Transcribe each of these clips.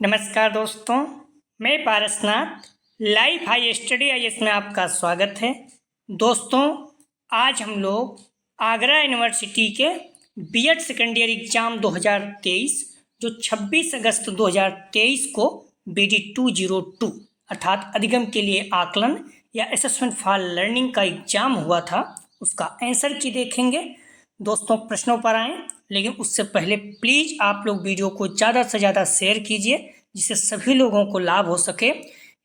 नमस्कार दोस्तों, मैं Parasnath live high study IAS में आपका स्वागत है। दोस्तों, आज हम लोग आगरा यूनिवर्सिटी के बीएड सेकेंड ईयर एग्जाम 2023 जो 26 अगस्त 2023 को BD 202 अर्थात अधिगम के लिए आकलन या असेसमेंट फॉर लर्निंग का एग्जाम हुआ था, उसका आंसर की देखेंगे। दोस्तों, प्रश्नों पर आएँ, लेकिन उससे पहले प्लीज़ आप लोग वीडियो को ज़्यादा से ज़्यादा शेयर कीजिए जिससे सभी लोगों को लाभ हो सके।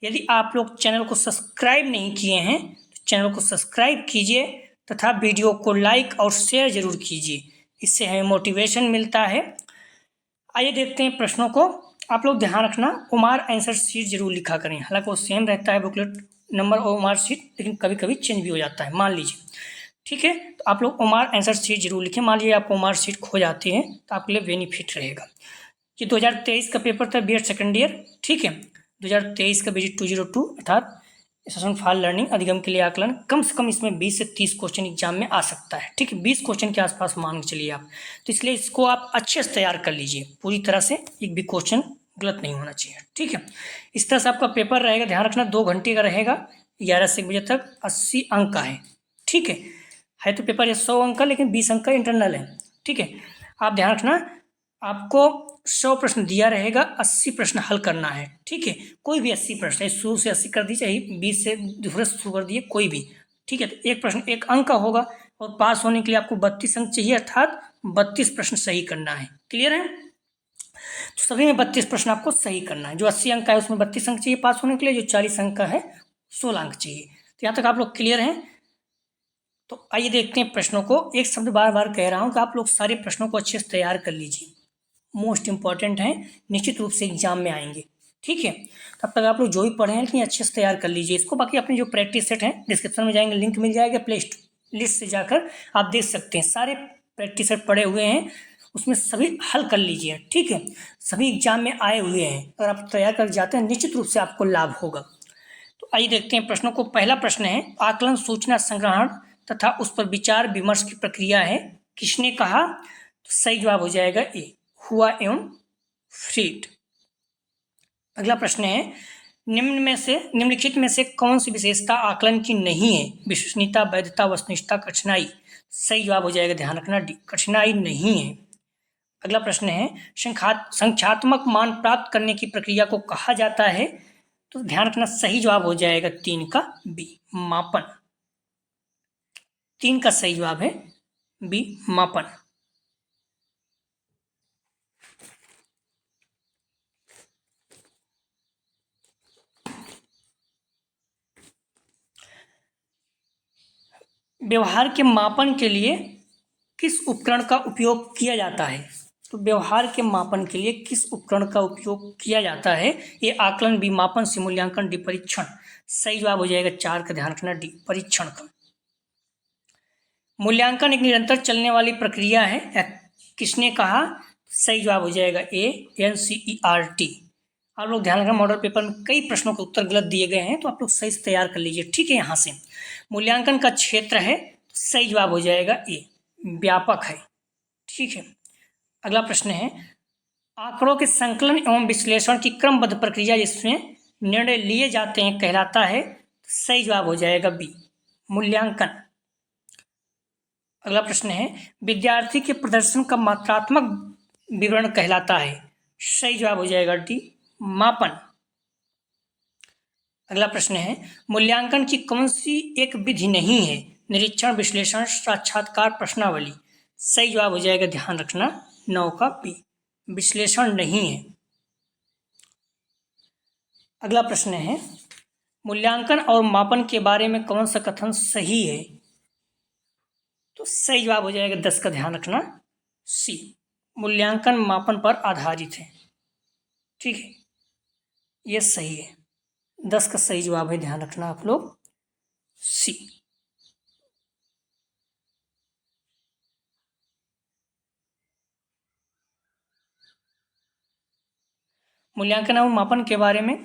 यदि आप लोग चैनल को सब्सक्राइब नहीं किए हैं तो चैनल को सब्सक्राइब कीजिए तथा वीडियो को लाइक और शेयर जरूर कीजिए, इससे हमें मोटिवेशन मिलता है। आइए देखते हैं प्रश्नों को। आप लोग ध्यान रखना, ओमार आंसर शीट जरूर लिखा करें। हालांकि वो सेम रहता है बुकलेट नंबर और ओमार शीट, लेकिन कभी कभी चेंज भी हो जाता है, मान लीजिए। ठीक है, तो आप लोग ओमार आंसर शीट जरूर लिखें। मान लीजिए आपको ओमार शीट खो जाती है तो आपके लिए बेनिफिट रहेगा। ये 2023 का पेपर था, बीएड सेकेंड ईयर। ठीक है, 2023 का BD 202 अर्थात असेसमेंट फॉर लर्निंग अधिगम के लिए आकलन। कम से कम इसमें 20 से 30 क्वेश्चन एग्जाम में आ सकता है। ठीक है, 20 क्वेश्चन के आसपास मान के चलिए आप। तो इसलिए इसको आप अच्छे से तैयार कर लीजिए, पूरी तरह से एक भी क्वेश्चन गलत नहीं होना चाहिए। ठीक है, इस तरह से आपका पेपर रहेगा। ध्यान रखना, 2 घंटे का रहेगा, 11 से 1 बजे तक। 80 अंक का है। ठीक है तो पेपर ये 100 अंक का, लेकिन 20 अंक का इंटरनल है। ठीक है, आप ध्यान रखना, आपको 100 प्रश्न दिया रहेगा, 80 प्रश्न हल करना है। ठीक है, कोई भी 80 प्रश्न है, शुरू से 80 कर दीजिए, 20 से दूसरे शुरू कर दिए, कोई भी। ठीक है, तो एक प्रश्न 1 अंक का होगा और पास होने के लिए आपको 32 अंक चाहिए, अर्थात 32 प्रश्न सही करना है। क्लियर है? तो सभी में 32 प्रश्न आपको सही करना है। जो 80 अंक का है उसमें 32 अंक चाहिए पास होने के लिए, जो 40 अंक का है 16 अंक चाहिए। तो यहाँ तक आप लोग क्लियर हैं? तो आइए देखते हैं प्रश्नों को। एक शब्द बार बार कह रहा हूँ कि आप लोग सारे प्रश्नों को अच्छे से तैयार कर लीजिए, मोस्ट इंपॉर्टेंट है, निश्चित रूप से एग्जाम में आएंगे। ठीक है, तब तक आप लोग जो भी पढ़े हैं लेकिन अच्छे से तैयार कर लीजिए इसको। बाकी अपने जो प्रैक्टिस सेट है डिस्क्रिप्शन में जाएंगे, लिंक मिल जाएगा, प्ले लिस्ट से जाकर आप देख सकते हैं। सारे प्रैक्टिस सेट पड़े हुए हैं, उसमें सभी हल कर लीजिए। ठीक है, सभी एग्जाम में आए हुए हैं, अगर आप तैयार कर जाते हैं निश्चित रूप से आपको लाभ होगा। तो आइए देखते हैं प्रश्नों को। पहला प्रश्न है, आकलन सूचना संग्रहण तथा उस पर विचार विमर्श की प्रक्रिया है, किसने कहा? तो सही जवाब हो जाएगा ए, हुआ एवं फ्रीड। अगला प्रश्न है, निम्नलिखित में से कौन सी विशेषता आकलन की नहीं है? विश्वसनीयता, वैधता, वस्तुनिष्ठता, कठिनाई। सही जवाब हो जाएगा, ध्यान रखना, डी, कठिनाई नहीं है। अगला प्रश्न है, संख्यात्मक मान प्राप्त करने की प्रक्रिया को कहा जाता है? तो ध्यान रखना, सही जवाब हो जाएगा 3 का बी, मापन। 3 का सही जवाब है बी, मापन। व्यवहार के मापन के लिए किस उपकरण का उपयोग किया जाता है? तो व्यवहार के मापन के लिए किस उपकरण का उपयोग किया जाता है? ये आकलन, बी मापन, सी मूल्यांकन, डी परीक्षण। सही जवाब हो जाएगा 4 का, ध्यान रखना, डी परीक्षण का। मूल्यांकन एक निरंतर चलने वाली प्रक्रिया है, किसने कहा? सही जवाब हो जाएगा ए, NCERT। आप लोग ध्यान रखना, मॉडल पेपर में कई प्रश्नों के उत्तर गलत दिए गए हैं, तो आप लोग सही से तैयार कर लीजिए। ठीक है, यहाँ से मूल्यांकन का क्षेत्र है, तो सही जवाब हो जाएगा ए, व्यापक है। ठीक है, अगला प्रश्न है, आंकड़ों के संकलन एवं विश्लेषण की क्रमबद्ध प्रक्रिया जिसमें निर्णय लिए जाते हैं कहलाता है? तो सही जवाब हो जाएगा बी, मूल्यांकन। अगला प्रश्न है, विद्यार्थी के प्रदर्शन का मात्रात्मक विवरण कहलाता है? सही जवाब हो जाएगा डी, मापन। अगला प्रश्न है, मूल्यांकन की कौन सी एक विधि नहीं है? निरीक्षण, विश्लेषण, साक्षात्कार, प्रश्नावली। सही जवाब हो जाएगा, ध्यान रखना, 9 का बी, विश्लेषण नहीं है। अगला प्रश्न है, मूल्यांकन और मापन के बारे में कौन सा कथन सही है? तो सही जवाब हो जाएगा 10 का, ध्यान रखना, सी, मूल्यांकन मापन पर आधारित है। ठीक है, ये सही है, 10 का सही जवाब है, ध्यान रखना आप लोग, सी। मूल्यांकन और मापन के बारे में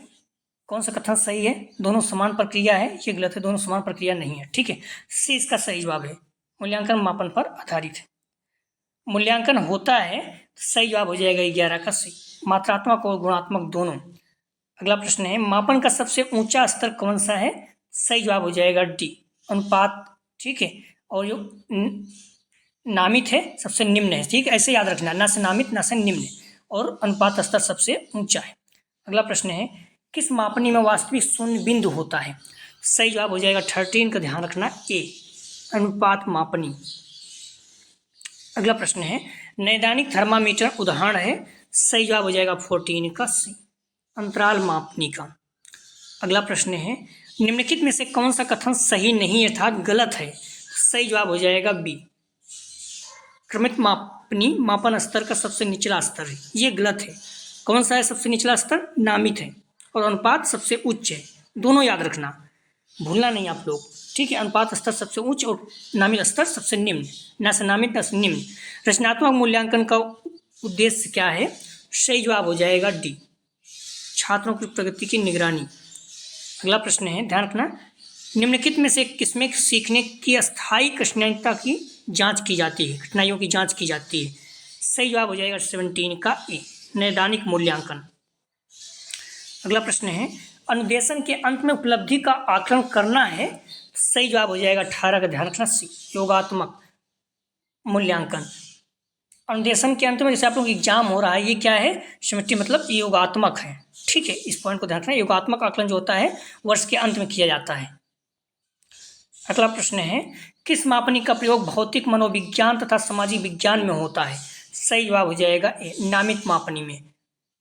कौन सा कथन सही है? दोनों समान प्रक्रिया है, ये गलत है, दोनों समान प्रक्रिया नहीं है। ठीक है, सी इसका सही जवाब है, मूल्यांकन मापन पर आधारित है। मूल्यांकन होता है, सही जवाब हो जाएगा 11 का सी, मात्रात्मक और गुणात्मक दोनों। अगला प्रश्न है मापन का सबसे ऊंचा स्तर कौन सा है? सही जवाब हो जाएगा डी, अनुपात। ठीक है, और जो नामित है सबसे निम्न है। ठीक है, ऐसे याद रखना, ना से नामित ना से निम्न, और अनुपात स्तर सबसे ऊंचा है। अगला प्रश्न है किस मापनी में वास्तविक शून्य बिंदु होता है? सही जवाब हो जाएगा 13 का ध्यान रखना, ए, अनुपात मापनी। अगला प्रश्न है नैदानिक थर्मामीटर उदाहरण है? सही जवाब हो जाएगा 14 का सी, अंतराल मापनी का। अगला प्रश्न है निम्नलिखित में से कौन सा कथन सही नहीं अर्थात गलत है? सही जवाब हो जाएगा बी, क्रमित मापनी मापन स्तर का सबसे निचला स्तर है, ये गलत है। कौन सा है सबसे निचला स्तर? नामित है, और अनुपात सबसे उच्च है। दोनों याद रखना, भूलना नहीं आप लोग। ठीक है, अनुपात स्तर सबसे उच्च और नामित स्तर सबसे निम्न, ना से नामित ना से निम्न। रचनात्मक मूल्यांकन का उद्देश्य क्या है? सही जवाब हो जाएगा डी, छात्रों की प्रगति की निगरानी। अगला प्रश्न है ध्यान रखना निम्नलिखित में से किसमें सीखने की अस्थायी कठिनाइयों की जांच की जाती है? कठिनाइयों की जांच की जाती है। सही जवाब हो जाएगा 17 का ए, नैदानिक मूल्यांकन। अगला प्रश्न है अनुदेशन के अंत में उपलब्धि का आकलन करना है? सही जवाब हो जाएगा 18 का ध्यान रखना सी, योगात्मक मूल्यांकन। अनुदेशन के अंत में जैसे आप लोग एग्जाम हो रहा है, ये क्या है? सेमेस्टर मतलब योगात्मक है। ठीक है, इस पॉइंट को ध्यान रखना, योगात्मक आकलन जो होता है वर्ष के अंत में किया जाता है। अगला प्रश्न है किस मापनी का प्रयोग भौतिक मनोविज्ञान तथा सामाजिक विज्ञान में होता है? सही जवाब हो जाएगा ए, नामित मापनी में।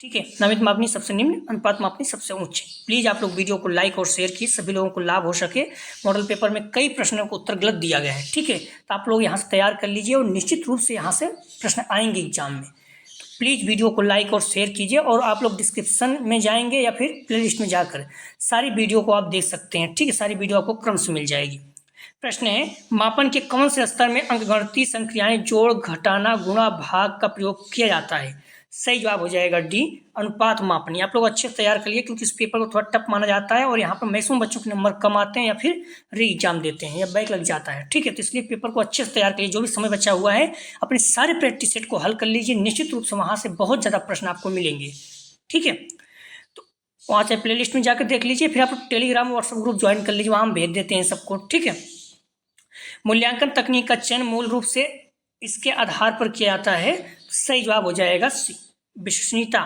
ठीक है, नामित मापनी सबसे निम्न, अनुपात मापनी सबसे उच्च। प्लीज आप लोग वीडियो को लाइक और शेयर की, सभी लोगों को लाभ हो सके। मॉडल पेपर में कई प्रश्नों को उत्तर गलत दिया गया है। ठीक है, तो आप लोग यहाँ से तैयार कर लीजिए और निश्चित रूप से यहाँ से प्रश्न आएंगे एग्जाम में। तो प्लीज़ वीडियो को लाइक और शेयर कीजिए, और आप लोग डिस्क्रिप्शन में जाएंगे या फिर प्लेलिस्ट में जाकर सारी वीडियो को आप देख सकते हैं। ठीक है, सारी वीडियो आपको क्रम से मिल जाएगी। प्रश्न है मापन के कौन से स्तर में अंकगणितीय संक्रियाएं जोड़, घटाना, गुणा, भाग का प्रयोग किया जाता है? सही जवाब हो जाएगा डी, अनुपात मापनी। आप लोग अच्छे से तैयार कर लिए, क्योंकि इस पेपर को थोड़ा टफ माना जाता है और यहाँ पर मैक्सिमम बच्चों के नंबर कम आते हैं या फिर री एग्जाम देते हैं या बैक लग जाता है। ठीक है, तो इसलिए पेपर को अच्छे से तैयार करिए। जो भी समय बचा हुआ है अपने सारे प्रैक्टिस सेट को हल कर लीजिए, निश्चित रूप से वहाँ से बहुत ज़्यादा प्रश्न आपको मिलेंगे। ठीक है, तो वहाँ से प्ले लिस्ट में जाकर देख लीजिए, फिर आप टेलीग्राम व्हाट्सएप ग्रुप ज्वाइन कर लीजिए, वहाँ हम भेज देते हैं सबको। ठीक है, मूल्यांकन तकनीक का चयन मूल रूप से इसके आधार पर किया जाता है। सही जवाब हो जाएगा सी, विश्वसनीयता।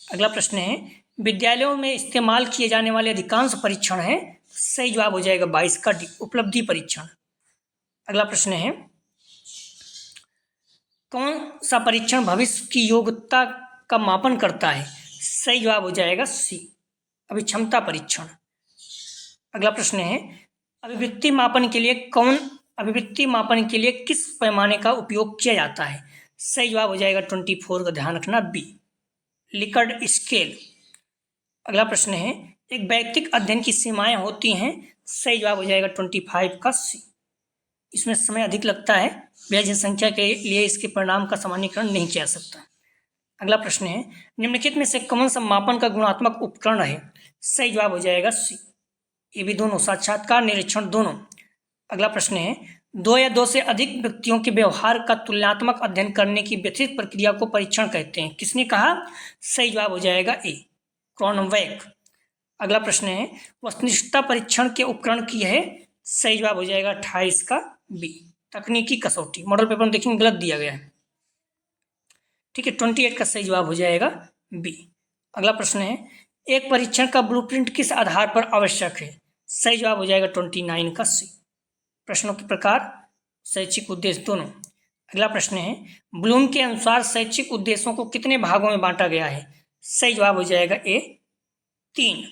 अगला प्रश्न है विद्यालयों में इस्तेमाल किए जाने वाले अधिकांश परीक्षण हैं? सही जवाब हो जाएगा 22 का डी, उपलब्धि परीक्षण। अगला प्रश्न है कौन सा परीक्षण भविष्य की योग्यता का मापन करता है? सही जवाब हो जाएगा सी, अभिक्षमता परीक्षण। अगला प्रश्न है अभिवृत्ति मापन के लिए किस पैमाने का उपयोग किया जाता है? सही जवाब हो जाएगा 24 का ध्यान रखना, बी, लिकर्ट स्केल। अगला प्रश्न है एक वैयक्तिक अध्ययन की सीमाएं होती हैं? सही जवाब हो जाएगा 25 का सी, इसमें समय अधिक लगता है, बेहद जनसंख्या के लिए इसके परिणाम का सामान्यीकरण नहीं किया जा सकता। अगला प्रश्न है निम्नलिखित में से कौन सा मापन का गुणात्मक उपकरण है? सही जवाब हो जाएगा सी, ये भी दोनों, साक्षात्कार निरीक्षण दोनों। अगला प्रश्न है दो या दो से अधिक व्यक्तियों के व्यवहार का तुलनात्मक अध्ययन करने की व्यथित प्रक्रिया को परीक्षण कहते हैं? किसने कहा? सही जवाब हो जाएगा ए, क्रॉनवेक। अगला प्रश्न है वस्तुनिष्ठता परीक्षण के उपकरण की है? सही जवाब हो जाएगा 28 का बी, तकनीकी कसौटी। मॉडल पेपर में देखिए गलत दिया गया है। ठीक है, 28 का सही जवाब हो जाएगा बी। अगला प्रश्न है एक परीक्षण का ब्लूप्रिंट किस आधार पर आवश्यक है? सही जवाब हो जाएगा 29 का सी, प्रश्नों के प्रकार, शैक्षिक उद्देश्य दोनों। अगला प्रश्न है ब्लूम के अनुसार शैक्षिक उद्देश्यों को कितने भागों में बांटा गया है? सही जवाब हो जाएगा ए, 3।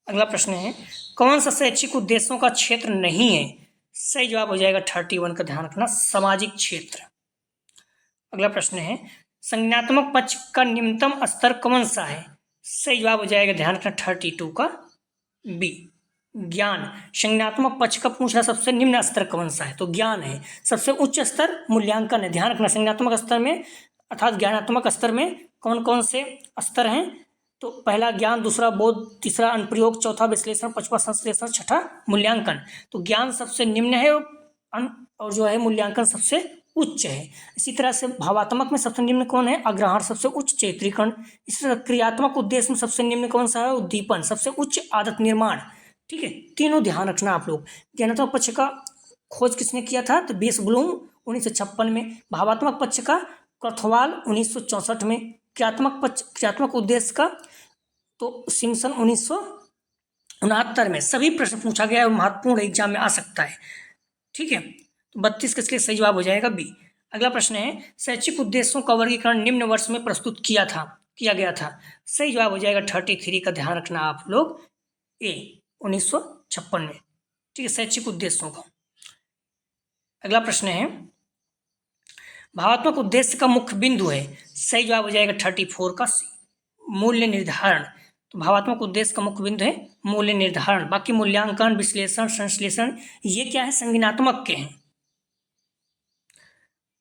अगला प्रश्न है कौन सा शैक्षिक उद्देश्यों का क्षेत्र नहीं है? सही जवाब हो जाएगा 31 का ध्यान रखना, सामाजिक क्षेत्र। अगला प्रश्न है संज्ञानात्मक पक्ष का निम्नतम स्तर कौन सा है? सही जवाब हो जाएगा ध्यान रखना 32 का बी, ज्ञान। संज्ञानात्मक पक्ष का पूछा सबसे निम्न स्तर कौन सा है? तो ज्ञान है। सबसे उच्च स्तर मूल्यांकन है। ध्यान रखना संज्ञानात्मक स्तर में अर्थात ज्ञानात्मक स्तर में कौन कौन से स्तर हैं? तो पहला ज्ञान, दूसरा बोध, तीसरा अनुप्रयोग, चौथा विश्लेषण, पांचवा संश्लेषण, छठा मूल्यांकन। तो ज्ञान सबसे निम्न है और जो है मूल्यांकन सबसे उच्च है। इसी तरह से भावात्मक में सबसे निम्न कौन है? अग्रहण, सबसे उच्च चैत्रीकरण। इसी तरह क्रियात्मक उद्देश्य में सबसे निम्न कौन सा है? उद्दीपन, सबसे उच्च आदत निर्माण। ठीक है, तीनों ध्यान रखना आप लोग। ज्ञानात्मक पक्ष का खोज किसने किया था? तो बेस ब्लूम 1956 में। भावात्मक पक्ष का कर्थवाल 1964 में। क्रियात्मक उद्देश्य का तो सिम्पसन 1969 में। सभी प्रश्न पूछा गया और महत्वपूर्ण एग्जाम में आ सकता है। ठीक है, तो 32 का इसलिए सही जवाब हो जाएगा बी। अगला प्रश्न है, शैक्षिक उद्देश्यों का वर्गीकरण निम्न वर्ष में प्रस्तुत किया गया था। सही जवाब हो जाएगा 33 का, ध्यान रखना आप लोग, ए 1956 में। ठीक है, शैक्षिक उद्देश्यों का। अगला प्रश्न है, भावात्मक उद्देश्य का मुख्य बिंदु है। सही जवाब हो जाएगा 34 का सी, मूल्य निर्धारण। तो भावात्मक उद्देश्य का मुख्य बिंदु है मूल्य निर्धारण। बाकी मूल्यांकन, विश्लेषण, संश्लेषण ये क्या है? संज्ञानात्मक के हैं।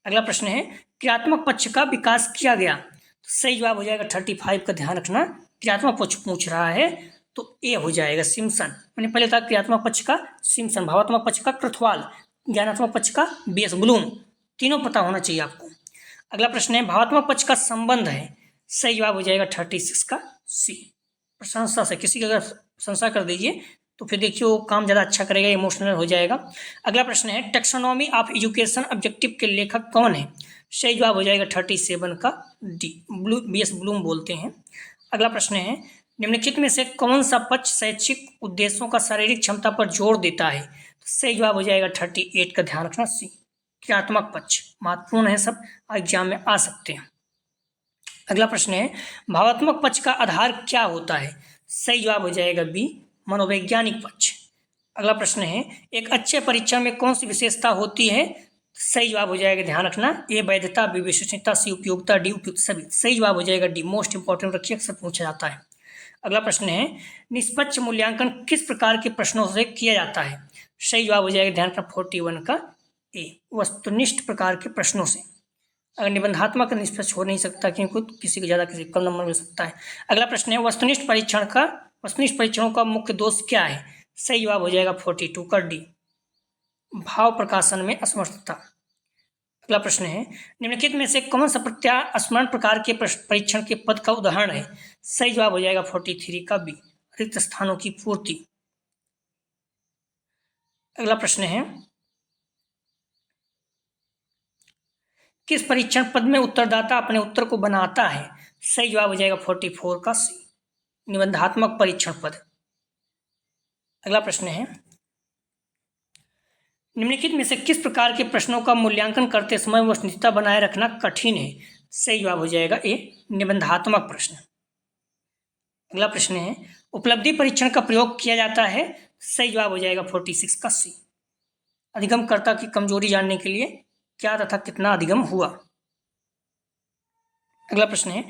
अगला प्रश्न है, क्रियात्मक पक्ष का विकास किया गया। तो सही जवाब हो जाएगा 35 का, ध्यान रखना। क्रियात्मक पक्ष पूछ रहा है तो ए हो जाएगा सिम्पसन। मैंने पहले था क्रियात्मक पक्ष का सिम्पसन, भावात्मक पक्ष का कृथवाल, ज्ञानात्मक पक्ष का बेस ब्लूम। तीनों पता होना चाहिए आपको। अगला प्रश्न है, भावात्मक पक्ष का संबंध है। सही जवाब हो जाएगा 36 का सी, प्रशंसा से। किसी की अगर प्रशंसा कर दीजिए तो फिर देखिए वो काम ज़्यादा अच्छा करेगा, इमोशनल हो जाएगा। अगला प्रश्न है, टैक्सोनॉमी ऑफ एजुकेशन ऑब्जेक्टिव के लेखक कौन है? सही जवाब हो जाएगा 37 का डी, बीएस ब्लूम बोलते हैं। अगला प्रश्न है, निम्नलिखित में से कौन सा पक्ष शैक्षिक उद्देश्यों का शारीरिक क्षमता पर जोर देता है? सही जवाब हो जाएगा 38 का, ध्यान रखना सी, क्रियात्मक पक्ष। महत्वपूर्ण है, सब एग्जाम में आ सकते हैं। अगला प्रश्न है, भावात्मक पक्ष का आधार क्या होता है? सही जवाब हो जाएगा बी, मनोवैज्ञानिक पक्ष। अगला प्रश्न है, एक अच्छे परीक्षण में कौन सी विशेषता होती है? सही जवाब हो जाएगा, ध्यान रखना, ए वैधता, बी विश्वसनीयता, सी उपयोगिता, डी उपयुक्त सभी। सही जवाब हो जाएगा डी, मोस्ट इंपॉर्टेंट रखिए, अक्सर पूछा जाता है। अगला प्रश्न है, निष्पक्ष मूल्यांकन किस प्रकार के प्रश्नों से किया जाता है? सही जवाब हो जाएगा, ध्यान रखना, 41 का ए, वस्तुनिष्ठ प्रकार के प्रश्नों से। अगर निबंधात्मक निष्पक्ष हो नहीं सकता, क्योंकि किसी को ज़्यादा किसी को कम नंबर मिल सकता है। अगला प्रश्न है, वस्तुनिष्ठ परीक्षणों का मुख्य दोष क्या है? सही जवाब हो जाएगा 42 का डी, भाव प्रकाशन में असमर्थता। अगला प्रश्न है, निम्नलिखित में से कौन सा प्रत्यास्मरण प्रकार के परीक्षण के पद का उदाहरण है? सही जवाब हो जाएगा 43 का बी, रिक्त स्थानों की पूर्ति। अगला प्रश्न है, किस परीक्षण पद में उत्तरदाता अपने उत्तर को बनाता है? सही जवाब हो जाएगा 44 का सी, निबंधात्मक परीक्षण पद। अगला प्रश्न है, निम्नलिखित में से किस प्रकार के प्रश्नों का मूल्यांकन करते समय वस्तुनिष्ठता बनाए रखना कठिन है? सही जवाब हो जाएगा ए, निबंधात्मक प्रश्न। अगला प्रश्न है, उपलब्धि परीक्षण का प्रयोग किया जाता है। सही जवाब हो जाएगा 46 का सी, अधिगमकर्ता की कमजोरी जानने के लिए क्या तथा कितना अधिगम हुआ। अगला प्रश्न है,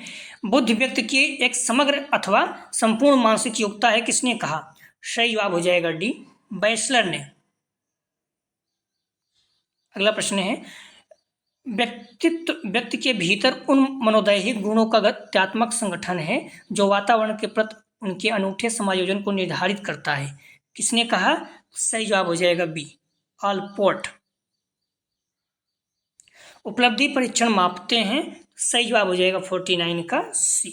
बुद्धि व्यक्ति की एक समग्र अथवा संपूर्ण मानसिक योग्यता है, किसने कहा? सही जवाब हो जाएगा डी, बैचलर ने। अगला प्रश्न है, व्यक्ति के भीतर उन मनोदैहिक गुणों का गत्यात्मक संगठन है जो वातावरण के प्रति उनके अनूठे समायोजन को निर्धारित करता है, किसने कहा? सही जवाब हो जाएगा बी, ऑलपोर्ट। उपलब्धि परीक्षण मापते हैं। सही जवाब हो जाएगा 49 का सी,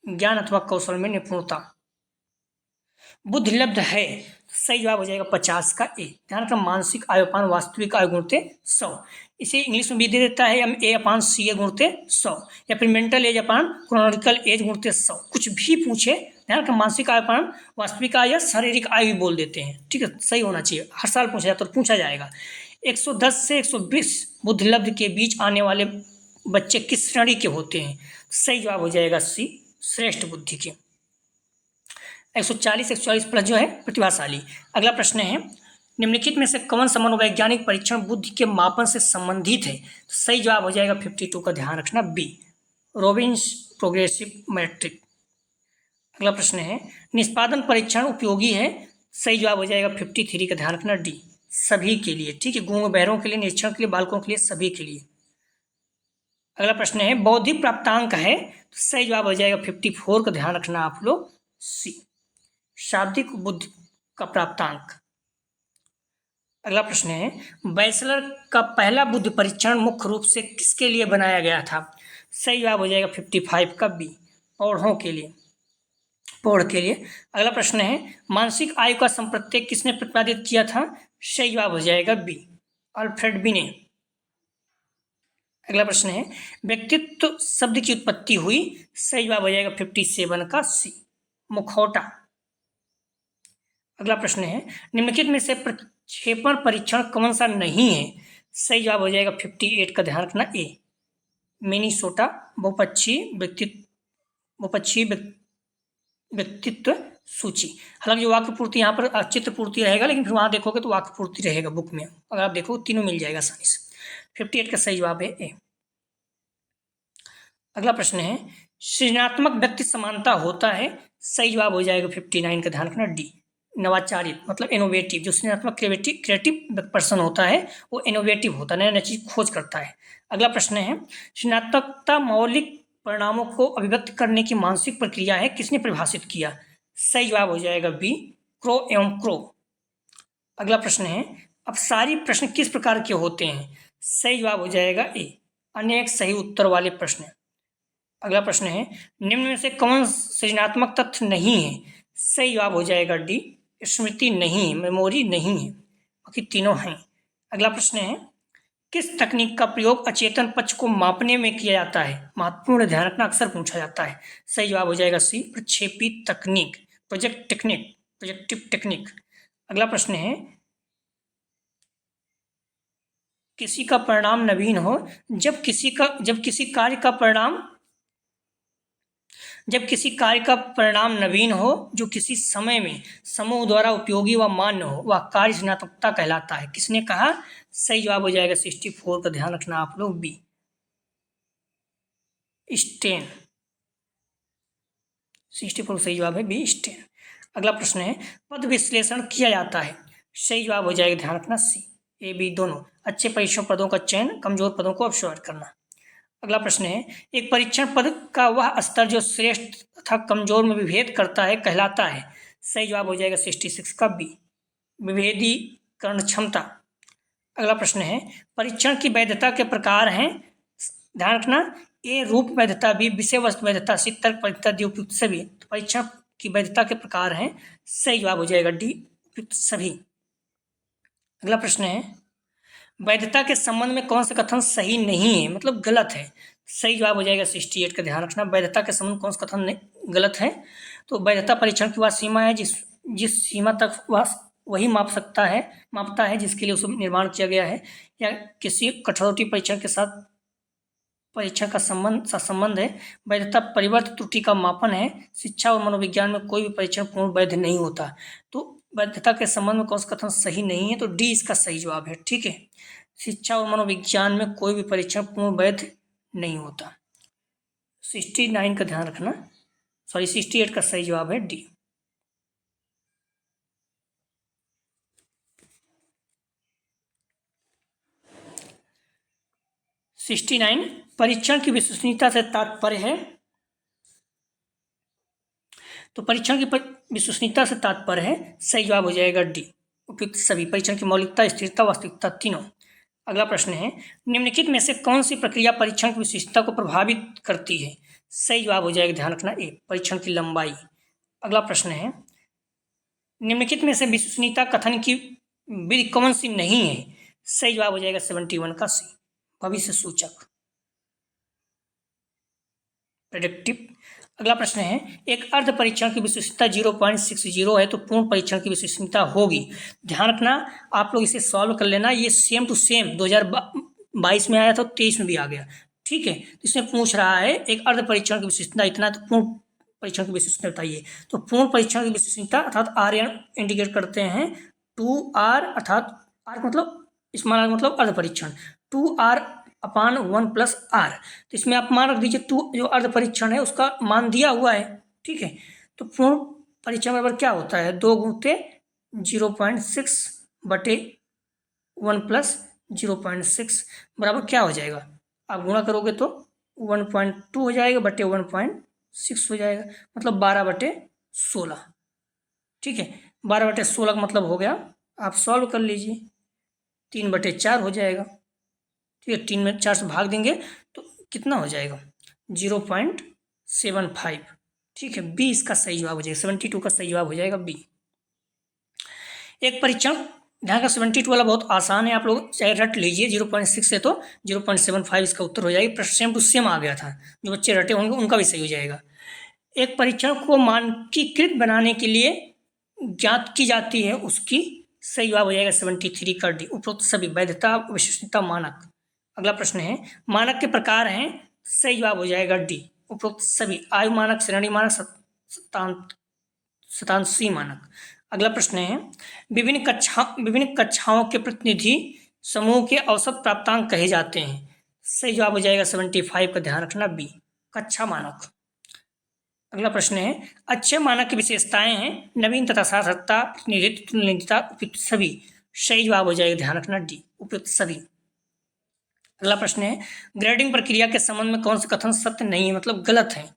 ज्ञान अथवा कौशल में निपुणता। बुद्धिलब्ध है, सही जवाब हो जाएगा 50 का ए, ध्यान रखना, मानसिक आयुपान वास्तविक आयु गुणते 100। इसे इंग्लिश में भी दे देता है ए अपान सी ए गुणते 100, या फिर मेंटल एज अपान क्रोनोलॉजिकल एज गुणते 100। कुछ भी पूछे, ध्यान रखना, मानसिक आयुपान वास्तविक आयु या शारीरिक आयु बोल देते हैं। ठीक है, सही होना चाहिए, हर साल पूछा जाता है, पूछा जाएगा। 110 से 120 बुद्धिलब्ध के बीच आने वाले बच्चे किस श्रेणी के होते हैं? सही जवाब हो जाएगा सी, श्रेष्ठ बुद्धि के। 140 140 प्लस जो है प्रतिभाशाली। अगला प्रश्न है, निम्नलिखित में से कौन सा मनोवैज्ञानिक परीक्षण बुद्धि के मापन से संबंधित है? तो सही जवाब हो जाएगा 52 का, ध्यान रखना, बी, रोबिन्स प्रोग्रेसिव मैट्रिक। अगला प्रश्न है, निष्पादन परीक्षण उपयोगी है। सही जवाब हो जाएगा 53 का, ध्यान रखना, डी, सभी के लिए। ठीक है, गूंग बहरों के लिए, निरीक्षण के लिए, बालकों के लिए, सभी के लिए। अगला प्रश्न है, बौद्धिक प्राप्तांक है। तो सही जवाब हो जाएगा 54 का, ध्यान रखना आप लोग, सी, शाब्दिक बुद्धि का प्राप्तांक। अगला प्रश्न है, बैचलर का पहला बुद्धि परीक्षण मुख्य रूप से किसके लिए बनाया गया था? सही जवाब हो जाएगा 55 का बी, पौधों के लिए, पौध के लिए। अगला प्रश्न है, मानसिक आयु का संप्रत्यय किसने प्रतिपादित किया था? सही जवाब हो जाएगा बी, अल्फ्रेड बी ने। अगला प्रश्न है, व्यक्तित्व शब्द की उत्पत्ति हुई? सही जवाब हो जाएगा 57 का सी, मुखौटा। अगला प्रश्न है, निम्नलिखित में से प्रक्षेपण परीक्षण कौन सा नहीं है? सही जवाब हो जाएगा 58 का, ध्यान रखना ए, मिनीसोटा बहुपक्षी व्यक्तित्व सूची। हालांकि जो वाक्य पूर्ति यहाँ पर चित्र पूर्ति रहेगा, लेकिन फिर वहां देखोगे तो वाक्य पूर्ति रहेगा बुक में, अगर आप देखो तीनों मिल जाएगा आसानी से। 58 का सही जवाब है ए। अगला प्रश्न है, सृजनात्मक व्यक्ति समानता होता है? सही जवाब हो जाएगा 59 का, ध्यान रखना डी, नवाचारित मतलब इनोवेटिव। जो सृजनात्मक क्रिएटिव पर्सन होता है वो इनोवेटिव होता है, नया नया चीज खोज करता है। अगला प्रश्न है, सृजनात्मकता मौलिक परिणामों को अभिव्यक्त करने की मानसिक प्रक्रिया है, किसने परिभाषित किया? सही जवाब हो जाएगा बी, क्रो एवं क्रो। अगला प्रश्न है, अपसारी प्रश्न किस प्रकार के होते हैं? सही जवाब हो जाएगा ए, अनेक सही उत्तर वाले प्रश्न। अगला प्रश्न है, निम्न में से कौन सृजनात्मक तथ्य नहीं है? सही जवाब हो जाएगा डी, स्मृति नहीं है, मेमोरी नहीं है, बाकी तीनों हैं। अगला प्रश्न है, किस तकनीक का प्रयोग अचेतन पक्ष को मापने में किया जाता है? महत्वपूर्ण, ध्यान रखना, अक्सर पूछा जाता है। सही जवाब हो जाएगा सी, प्रक्षेपी तकनीक, प्रोजेक्टिव टेक्निक। अगला प्रश्न है, किसी का परिणाम नवीन हो जब किसी कार्य का परिणाम नवीन हो जो किसी समय में समूह द्वारा उपयोगी व मान्य हो, वह कार्य सृजनात्मकता कहलाता है। किसने कहा? सही जवाब हो जाएगा 64 का, ध्यान रखना आप लोग बी, स्टेन। 64 सही जवाब है बी, स्टेन। अगला प्रश्न है, पद विश्लेषण किया जाता है? सही जवाब हो जाएगा, ध्यान रखना सी, ए बी दोनों, अच्छे परीक्षण पदों का चयन, कमजोर पदों को अपसार करना। अगला प्रश्न है, एक परीक्षण पद का वह स्तर जो श्रेष्ठ तथा कमजोर में विभेद करता है कहलाता है? सही जवाब हो जाएगा 66 का बी, विभेदीकरण क्षमता। अगला प्रश्न है, परीक्षण की वैधता के प्रकार हैं? ध्यान रखना, ए रूप वैधता, बी विषय वस्तु वैधता, सी तर्क वैधता, डी उपयुक्त सभी। तो परीक्षण की वैधता के प्रकार हैं, सही जवाब हो जाएगा डी, उपयुक्त सभी। अगला प्रश्न है, वैधता के संबंध में कौन सा कथन सही नहीं है, मतलब गलत है? सही जवाब हो जाएगा 68 का, ध्यान रखना, वैधता के संबंध कौन सा कथन गलत है? तो वैधता परीक्षण की वह सीमा है जिस सीमा तक वह वही मापता है जिसके लिए उसका निर्माण किया गया है, या किसी कठोरती परीक्षण के साथ परीक्षण का संबंध है। वैधता परिवर्त त्रुटि का मापन है। शिक्षा और मनोविज्ञान में कोई भी परीक्षण पूर्ण वैध नहीं होता। तो वैधता के संबंध में कौन सा कथन सही नहीं है? तो डी इसका सही जवाब है। ठीक है, शिक्षा और मनोविज्ञान में कोई भी परीक्षण पूर्ण वैध नहीं होता। 69 का ध्यान रखना, 68 का सही जवाब है डी। परीक्षण की विश्वसनीयता से तात्पर्य है, तो परीक्षण की विश्वसनीयता से तात्पर्य है, सही जवाब हो जाएगा डी, उपयुक्त सभी। परीक्षण की मौलिकता, स्थिरता, वास्तविकता तीनों। अगला प्रश्न है, निम्नलिखित में से कौन सी प्रक्रिया परीक्षण की विशिष्टता को प्रभावित करती है? सही जवाब हो जाएगा, ध्यान रखना, ए परीक्षण की लंबाई। अगला प्रश्न है, निम्नलिखित में से विश्वसनीयता कथन की विधि कौन सी नहीं है? सही जवाब हो जाएगा 71 का सी, भविष्य सूचक, प्रेडिक्टिव। अगला प्रश्न है, एक अर्ध परीक्षण की विश्वसनीयता 0.60 है तो पूर्ण परीक्षण की विश्वसनीयता होगी। ध्यान रखना, आप लोग इसे सॉल्व कर लेना, ये सेम टू सेम 2022 में आया था, 23 में भी आ गया। ठीक है, तो इसमें पूछ रहा है एक अर्ध परीक्षण की विश्वसनीयता इतना, तो पूर्ण परीक्षण की विश्वसनीयता बताइए। तो पूर्ण परीक्षण की विश्वसनीयता अर्थात आर इंडिकेट करते हैं 2R, अर्थात आर मतलब स्मॉल मतलब अर्ध परीक्षण, 2R/1+R। तो इसमें आप मान रख दीजिए 2 जो अर्ध परीक्षण है उसका मान दिया हुआ है। ठीक है, तो पूर्ण परीक्षण बराबर क्या होता है? 2 गुणित 0.6 बटे 1+0.6 बराबर क्या हो जाएगा? आप गुणा करोगे तो 1.2 हो जाएगा बटे 1.6 हो जाएगा, मतलब 12/16। ठीक है, 12/16 का मतलब हो गया, आप सॉल्व कर लीजिए। 3/4 हो जाएगा। ठीक है, 3 में 4 से भाग देंगे तो कितना हो जाएगा 0.75। ठीक है, बी इसका सही जवाब हो जाएगा, 72 का सही जवाब हो जाएगा बी। एक परीक्षण ध्यान का 72 वाला बहुत आसान है, आप लोग चाहे रट लीजिए, 0.6 है तो 0.75 इसका उत्तर हो जाएगा। प्रश्न सेम टू सेम आ गया था, जो बच्चे रटे होंगे उनका भी सही हो जाएगा। एक परीक्षण को मानकीकृत बनाने के लिए ज्ञात की जाती है, उसकी सही जवाब हो जाएगा 73 का डी। उपरोक्त सभी वैधता विश्वसनीयता मानक। अगला प्रश्न है मानक के प्रकार हैं, सही जवाब हो जाएगा डी। उपरोक्त सभी आयु मानक, श्रेणी मानक, शतांशी मानक। अगला प्रश्न है विभिन्न कक्षाओं के प्रतिनिधि समूह के औसत प्राप्तांक कहे जाते हैं, सही जवाब हो जाएगा 75 का, ध्यान रखना बी कक्षा मानक। अगला प्रश्न है अच्छे मानक की विशेषताएं हैं नवीन तथा सार्थकता, प्रतिनिधित्व, तुलनीयता, उपयुक्त सभी, सही जवाब हो जाएगा, ध्यान रखना डी उपयुक्त सभी। अगला प्रश्न है ग्रेडिंग प्रक्रिया के संबंध में कौन सा कथन सत्य नहीं है, मतलब गलत है,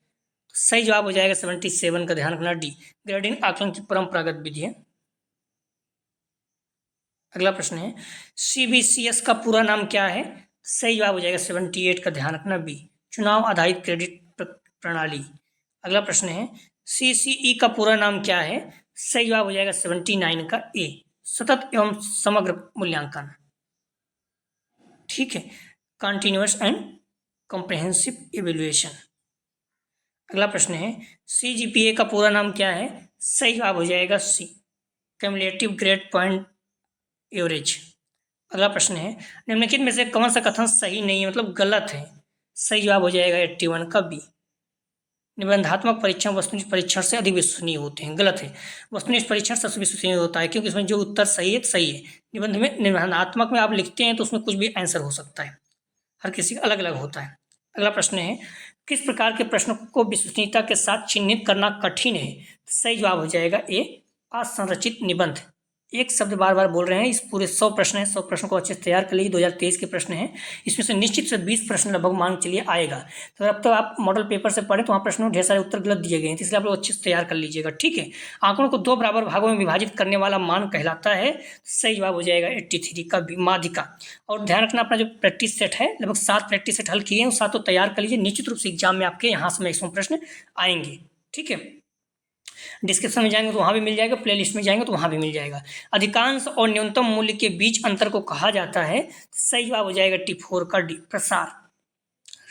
सही जवाब हो जाएगा 77 का, ध्यान रखना डी ग्रेडिंग आकलन की परंपरागत विधि है। अगला प्रश्न है CBCS का पूरा नाम क्या है, सही जवाब हो जाएगा 78 का, ध्यान रखना बी चुनाव आधारित क्रेडिट प्रणाली। अगला प्रश्न है CCE का पूरा नाम क्या है, सही जवाब हो जाएगा 79 का ए सतत एवं समग्र मूल्यांकन। ठीक है, कंटिन्यूअस एंड कॉम्प्रिहेंसिव इवेल्युएशन। अगला प्रश्न है CGPA का पूरा नाम क्या है, सही जवाब हो जाएगा सी क्यूमुलेटिव ग्रेड पॉइंट एवरेज। अगला प्रश्न है निम्नलिखित में से कौन सा कथन सही नहीं है, मतलब गलत है, सही जवाब हो जाएगा 81 का बी निबंधात्मक परीक्षण वस्तुनिष्ठ परीक्षण से अधिक विश्वसनीय होते हैं, गलत है, वस्तुनिष्ठ परीक्षण सबसे विश्वसनीय होता है, क्योंकि इसमें जो उत्तर सही है सही है। निबंधात्मक में आप लिखते हैं तो उसमें कुछ भी आंसर हो सकता है, हर किसी का अलग अलग होता है। अगला प्रश्न है किस प्रकार के प्रश्न को विश्वसनीयता के साथ चिन्हित करना कठिन है, सही जवाब हो जाएगा ए असंरचित निबंध। एक शब्द बार बार बोल रहे हैं, इस पूरे 100 प्रश्न है, 100 प्रश्न को अच्छे से तैयार कर लीजिए, 2023 के प्रश्न हैं, इसमें से निश्चित से 20 प्रश्न लगभग मान चलिए आएगा। तो अब तो आप मॉडल पेपर से पढ़े तो वहाँ प्रश्नों में ढेर सारे उत्तर गलत दिए गए हैं, इसलिए आप लोग अच्छे से तैयार कर लीजिएगा। ठीक है, आंकड़ों को 2 बराबर भागों में विभाजित करने वाला मान कहलाता है, सही जवाब हो जाएगा 83 का माध्यिका। और ध्यान रखना अपना जो प्रैक्टिस सेट है, लगभग 7 प्रैक्टिस सेट हल किए हैं, उस 7 तैयार कर लीजिए, निश्चित रूप से एग्जाम में आपके यहाँ से मैक्सिमम प्रश्न आएंगे। ठीक है, डिस्क्रिप्शन में जाएंगे तो वहाँ भी मिल जाएगा, प्लेलिस्ट में जाएंगे तो वहाँ भी मिल जाएगा। अधिकांश और न्यूनतम मूल्य के बीच अंतर को कहा जाता है, सही जवाब हो जाएगा T4 का डी प्रसार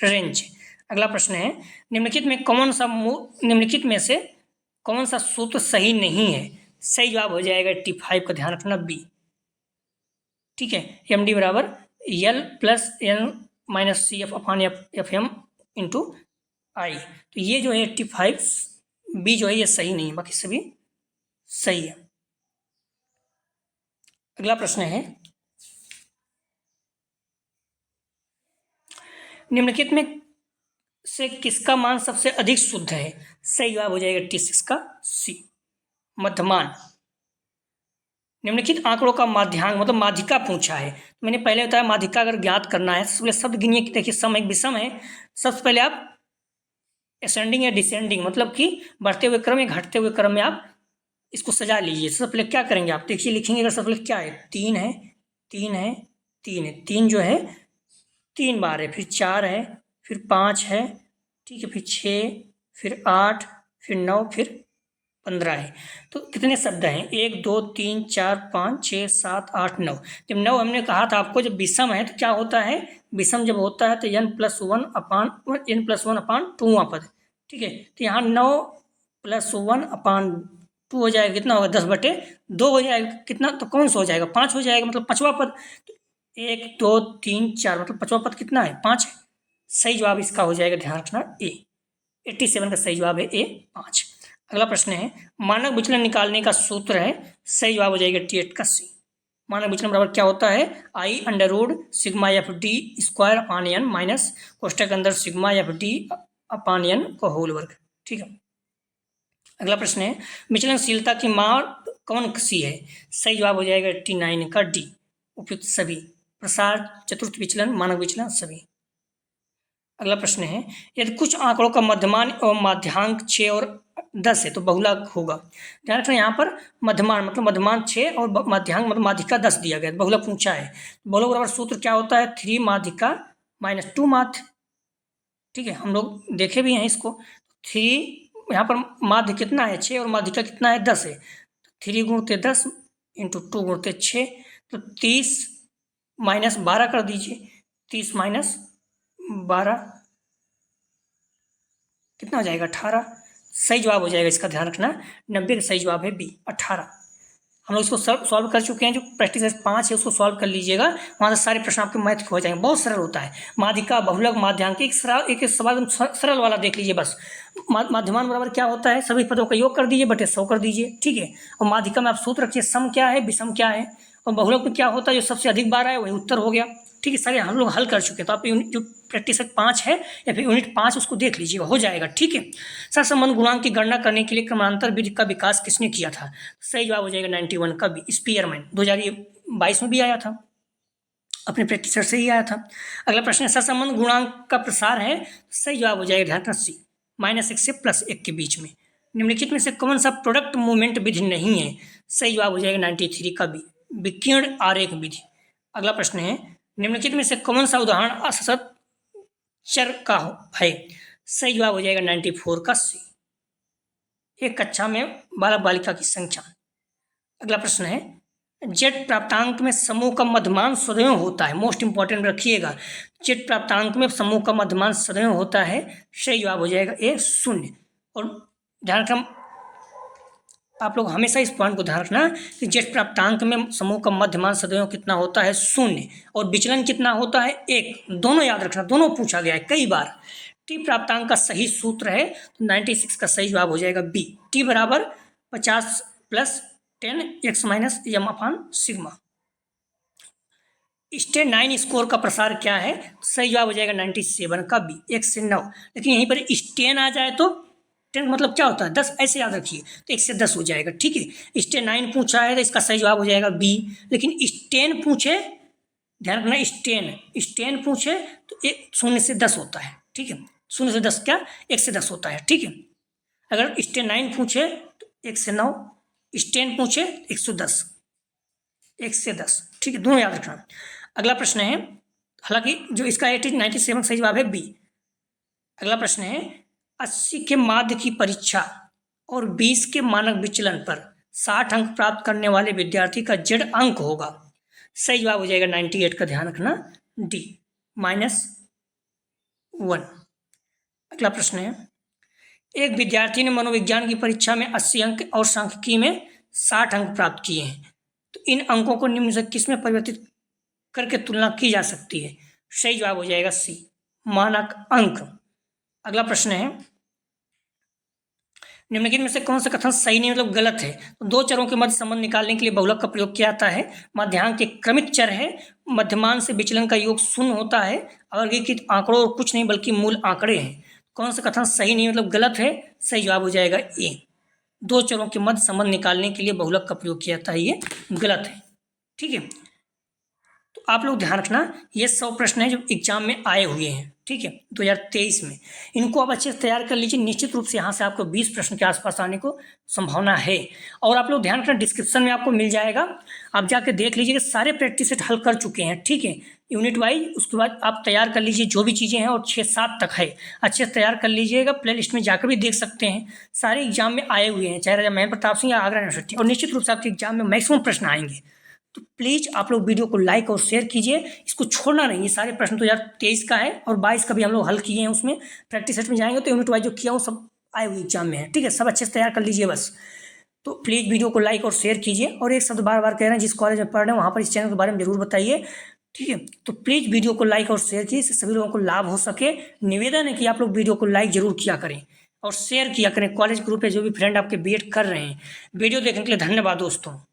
रेंज। अगला प्रश्न है निम्नलिखित में से कौन सा सूत्र सही नहीं है, सही जवाब हो जाएगा T5 का, ध्यान रखना बी। ठीक है, MD बराबर L plus N minus CF अपान FM इंटू आई, तो ये जो है 85 बी जो है ये सही नहीं है, बाकी सभी सही है। अगला प्रश्न है निम्नलिखित में से किसका मान सबसे अधिक शुद्ध है, सही जवाब हो जाएगा 86 का सी मध्यमान। निम्नलिखित आंकड़ों का माध्यांक मतलब माध्यिका पूछा है, मैंने पहले बताया माध्यिका अगर ज्ञात करना है सबसे शब्द गिनिए, देखिए सम एक विषम है, सबसे पहले आप असेंडिंग या डिसेंडिंग मतलब कि बढ़ते हुए क्रम या घटते हुए क्रम में आप इसको सजा लीजिए। सबसे पहले क्या करेंगे आप देखिए, लिखेंगे अगर सबसे पहले क्या है 3 है 3 है 3 है, 3 जो है 3 बार है, फिर 4 है, फिर 5 है, ठीक है, फिर 6, फिर 8, फिर 9, फिर 15 है। तो कितने शब्द हैं 1 2 3 4 5 6 7 8 9। जब 9 हमने कहा था आपको जब विषम है तो क्या होता है, विषम जब होता है तो n+1 अपान 2 पद। ठीक है, तो यहाँ 9 + 1 अपान 2 हो जाएगा, कितना होगा 10/2 हो जाएगा, कितना तो कौन सा हो जाएगा 5 हो जाएगा, मतलब 5वां पद। 1 2 3 4 मतलब 5वां पद कितना है 5 है, सही जवाब इसका हो जाएगा, ध्यान रखना ए 87 का सही जवाब है ए 5। अगला प्रश्न है मानक विचलन निकालने का सूत्र है, सही जवाब हो जाएगा T8 का सी। मानक विचलन बराबर क्या होता है I√σ/d² अपान n माइनस कोष्टक के अंदर σ/d अपान n का होल वर्ग। ठीक है, अगला प्रश्न है विचलनशीलता की माप कौन सी है, सही जवाब हो जाएगा 89 का डी उपयुक्त सभी, प्रसार, चतुर्थ विचलन, मानक विचलन सभी। अगला प्रश्न है यदि कुछ आंकड़ों का मध्यमान एवं माध्यांक 6 और 10 है तो बहुलक होगा। ध्यान रखना यहाँ पर मध्यमान मतलब मध्यमान 6 और माध्यांक मतलब माध्यिका 10 दिया गया है, बहुलक ऊंचा है। बहुलक बराबर सूत्र क्या होता है, 3 माध्यिका माइनस 2 माध्य। ठीक है, हम लोग देखे भी हैं इसको। 3 यहाँ पर माध्य कितना है 6 और माध्यिका कितना है 10 है, 3 गुणते 10 इंटू 2 गुणते 6, तो 30 माइनस 12 कर दीजिए। 30 माइनस 12 कितना हो जाएगा 18। सही जवाब हो जाएगा इसका, ध्यान रखना 90 का सही जवाब है बी 18। हम लोग इसको सॉल्व कर चुके हैं। जो प्रैक्टिस 5 है उसको सॉल्व कर लीजिएगा, वहाँ से सारे प्रश्न आपके मैथ के हो जाएंगे। बहुत सरल होता है। माध्यिका बहुलक माध्यांक एक सवाल सरल वाला देख लीजिए बस। माध्यमान बराबर क्या होता है, सभी पदों का योग कर दीजिए बटे 100 कर दीजिए। ठीक है, और माध्यिका में आप सूत्र रखिए सम क्या है विषम क्या है, और बहुलक में क्या होता है जो सबसे अधिक बार आए वही उत्तर हो गया। ठीक है, सारे हम लोग हल कर चुके हैं। तो आप जो प्रैक्टिस 5 है या फिर यूनिट 5 उसको देख लीजिएगा, हो जाएगा। ठीक है, सहसंबंध गुणांक की गणना करने के लिए क्रमांतर विधि का विकास किसने किया था, सही जवाब हो जाएगा 91 का बी स्पीयरमैन। 2022 में भी आया था, अपने प्रैक्टिस से ही आया था। अगला प्रश्न है सहसंबंध गुणांक का प्रसार है, सही जवाब हो जाएगा ध्यान रखना सी -1 से +1 के बीच में। निम्नलिखित में से कौन सा प्रोडक्ट मूवमेंट विधि नहीं है, सही जवाब हो जाएगा 93 का बी विकिरण आरेख विधि। अगला प्रश्न है निम्नलिखित में से कौन सा उदाहरण असतत चर का है, सही जवाब हो जाएगा 94 का सी एक कक्षा में बालक बालिका की संख्या। अगला प्रश्न है जेड प्राप्तांक में समूह का मध्यमान सदैव होता है, मोस्ट इंपॉर्टेंट रखिएगा। जेड प्राप्तांक में समूह का मध्यमान सदैव होता है, सही जवाब हो जाएगा ए 0। और ध्यान रखना आप लोग हमेशा इस पॉइंट को ध्यान रखना कि जेड प्राप्तांक में समूह का मध्यमान सदैव कितना होता है 0, और विचलन कितना होता है 1। दोनों याद रखना, दोनों पूछा गया है कई बार। टी प्राप्तांक का सही सूत्र है तो 96 का सही जवाब हो जाएगा बी टी बराबर 50 + 10 x - m/σ। स्टेन 9 स्कोर का प्रसार क्या है, सही जवाब हो जाएगा 97 का बी 1 से 9। लेकिन यहीं पर स्टेन आ जाए तो 10 मतलब क्या होता है 10, ऐसे याद रखिए, तो 1 से 10 हो जाएगा। ठीक है, स्टेन 9 पूछा है तो इसका सही जवाब हो जाएगा बी। लेकिन स्टेन पूछे, ध्यान रखना स्टेन पूछे तो 0 से 10 होता है। ठीक है, 0 से 10 क्या 1 से 10 होता है। ठीक है, अगर स्टेन 9 पूछे तो 1 से 9, स्टेन पूछे 110, 1 से 10। ठीक है, दोनों याद रखना। अगला प्रश्न है, हालांकि जो इसका 97 सही जवाब है बी। अगला प्रश्न है 80 के माध्य की परीक्षा और 20 के मानक विचलन पर 60 अंक प्राप्त करने वाले विद्यार्थी का जेड अंक होगा, सही जवाब हो जाएगा 98 का, ध्यान रखना डी -1। अगला प्रश्न है एक विद्यार्थी ने मनोविज्ञान की परीक्षा में 80 अंक और सांख्यिकी में 60 अंक प्राप्त किए हैं, तो इन अंकों को निम्न से किसमें परिवर्तित करके तुलना की जा सकती है, सही जवाब हो जाएगा सी मानक अंक। अगला प्रश्न है निम्नलिखित में से कौन सा कथन सही नहीं मतलब गलत है, तो दो चरों के मध्य संबंध निकालने के लिए बहुलक का प्रयोग किया जाता है। माध्यांक एक क्रमिक चर है, मध्यमान से विचलन का योग 0 होता है, अवर्गीकृत आंकड़ों और कुछ नहीं बल्कि मूल आंकड़े हैं। कौन सा कथन सही नहीं मतलब गलत है, सही जवाब हो जाएगा ए। दो चरों के मध्य संबंध निकालने के लिए बहुलक का प्रयोग किया जाता है, ये गलत है। ठीक है, तो आप लोग ध्यान रखना ये 100 प्रश्न है जो एग्जाम में आए हुए हैं। ठीक है, 2023 में इनको आप अच्छे से तैयार कर लीजिए। निश्चित रूप से यहाँ से आपको 20 प्रश्न के आसपास आने को संभावना है। और आप लोग ध्यान रखना डिस्क्रिप्शन में आपको मिल जाएगा, आप जाके देख लीजिए कि सारे प्रैक्टिस सेट हल कर चुके हैं। ठीक है, यूनिट वाइज उसके बाद आप तैयार कर लीजिए जो भी चीज़ें हैं, और 6-7 तक है, अच्छे से तैयार कर लीजिएगा। प्ले लिस्ट में जाकर भी देख सकते हैं, सारे एग्जाम में आए हुए हैं, चाहे राजा महन प्रताप सिंह या आगरा यूनिवर्सिटी। और निश्चित रूप से आपके एग्जाम में मैक्सिमम प्रश्न आएंगे। तो प्लीज़ आप लोग वीडियो को लाइक और शेयर कीजिए, इसको छोड़ना नहीं। ये सारे प्रश्न 2023 का है और 22 का भी हम लोग हल किए हैं, उसमें प्रैक्टिस सेट में जाएंगे तो यूनिट वाइज जो किया हूँ सब आए हुए एग्जाम में है। ठीक है, सब अच्छे से तैयार कर लीजिए बस। तो प्लीज़ वीडियो को लाइक और शेयर कीजिए। और एक शब्द बार बार कह रहे हैं, जिस कॉलेज में पढ़ रहे हैं वहाँ पर इस चैनल के बारे में जरूर बताइए। ठीक है, तो प्लीज़ वीडियो को लाइक और शेयर कीजिए, इससे सभी लोगों को लाभ हो सके। निवेदन है कि आप लोग वीडियो को लाइक जरूर किया करें और शेयर किया करें। कॉलेज ग्रुप पे जो भी फ्रेंड आपके बीएड कर रहे हैं। वीडियो देखने के लिए धन्यवाद दोस्तों।